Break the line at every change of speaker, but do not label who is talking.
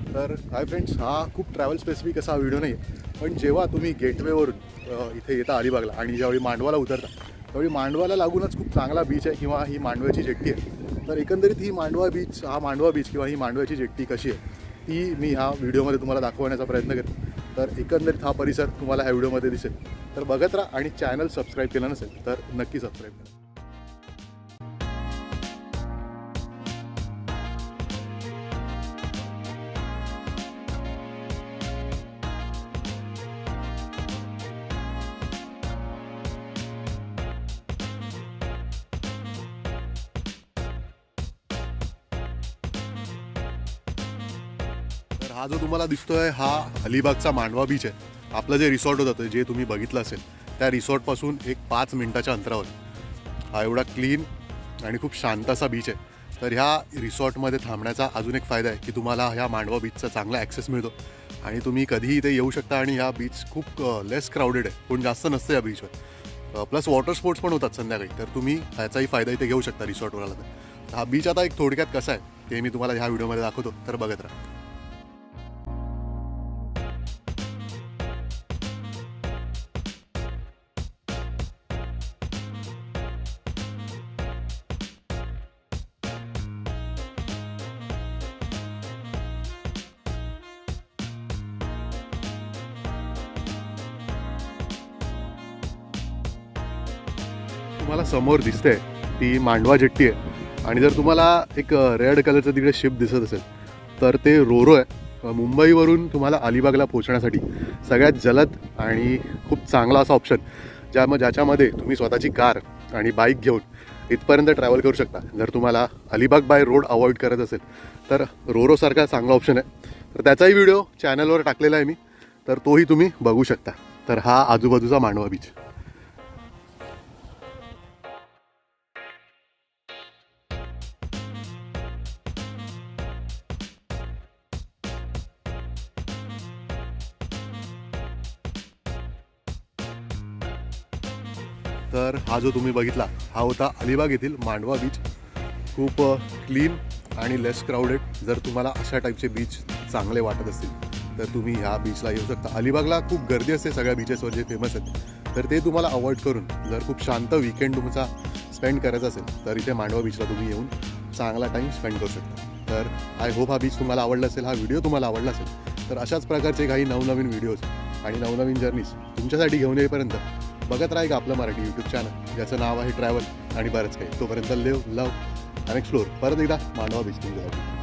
तर hi friends, हा खूप ट्रॅव्हल स्पेसिफिक असा व्हिडिओ नाही आहे, पण जेव्हा तुम्ही गेटवेवरून इथे येता अलिबागला आणि ज्यावेळी मांडवाला उतरता त्यावेळी मांडवाला लागूनच खूप चांगला बीच आहे किंवा ही मांडव्याची जेट्टी आहे। तर एकंदरीत ही मांडवा बीच किंवा ही मांडव्याची जेट्टी कशी आहे ती मी ह्या व्हिडिओमध्ये तुम्हाला दाखवण्याचा प्रयत्न करेन। तर एकंदरीत हा परिसर तुम्हाला ह्या व्हिडिओमध्ये दिसेल, तर बघत राहा आणि चॅनल सबस्क्राईब केलं नसेल तर नक्की सबस्क्राईब करा। हा जो तुम्हाला दिसतोय हा अलिबागचा मांडवा बीच आहे। आपलं जे रिसॉर्ट होतं जे तुम्ही बघितलं असेल त्या रिसॉर्टपासून एक 5 मिनिटाच्या अंतरावर हा एवढा क्लीन आणि खूप शांत असा बीच आहे। तर ह्या रिसॉर्टमध्ये थांबण्याचा अजून एक फायदा आहे की तुम्हाला ह्या मांडवा बीचचा चांगला ॲक्सेस मिळतो आणि तुम्ही कधीही इथे येऊ शकता। आणि हा बीच खूप लेस क्राऊडेड आहे, कोण जास्त नसतं या बीचवर। प्लस वॉटर स्पोर्ट्स पण होतात संध्याकाळी, तर तुम्ही ह्याचाही फायदा इथे घेऊ शकता रिसॉर्टवर आला तर। हा बीच आता एक थोडक्यात कसा आहे ते मी तुम्हाला ह्या व्हिडिओमध्ये दाखवतो, तर बघत राहा। तुम्हाला समोर दिसते ती मांडवा जेट्टी आहे आणि जर तुम्हाला एक रेड कलरचं तिकडे शिप दिसत असेल तर ते रोरो आहे। मुंबईवरून तुम्हाला अलिबागला पोहोचण्यासाठी सगळ्यात जलद आणि खूप चांगला असा ऑप्शन ज्याच्यामध्ये तुम्ही स्वतःची कार आणि बाईक घेऊन इथपर्यंत ट्रॅव्हल करू शकता। जर तुम्हाला अलिबाग बाय रोड अवॉइड करत असेल तर रोरोसारखा चांगला ऑप्शन आहे। तर त्याचाही व्हिडिओ चॅनलवर टाकलेला आहे मी, तर तोही तुम्ही बघू शकता। तर हा आजूबाजूचा मांडवा बीच। तर हा जो तुम्ही बघितला हा होता अलिबाग येथील मांडवा बीच। खूप क्लीन आणि लेस क्राऊडेड। जर तुम्हाला अशा टाईपचे बीच चांगले वाटत असतील तर तुम्ही ह्या बीचला येऊ शकता। अलिबागला खूप गर्दी असते सगळ्या बीचेसवर जे फेमस आहेत, तर ते तुम्हाला अवॉइड करून जर खूप शांत वीकेंड तुमचा स्पेंड करायचा असेल तर इथे मांडवा बीचला तुम्ही येऊन चांगला टाईम स्पेंड करू शकता। तर आय होप हा बीच तुम्हाला आवडला असेल, हा व्हिडिओ तुम्हाला आवडला असेल तर अशाच प्रकारचे काही नवनवीन व्हिडिओज आणि नवनवीन जर्नीज तुमच्यासाठी घेऊन येईपर्यंत बघत राहा आपलं मराठी यूट्यूब चॅनल ज्याचं नाव आहे ट्रॅव्हल आणि बरंच काही। तोपर्यंत लिव्ह, लव्ह आणि एक्सप्लोर। परत एकदा मांडवा बीच तुमच्यासाठी।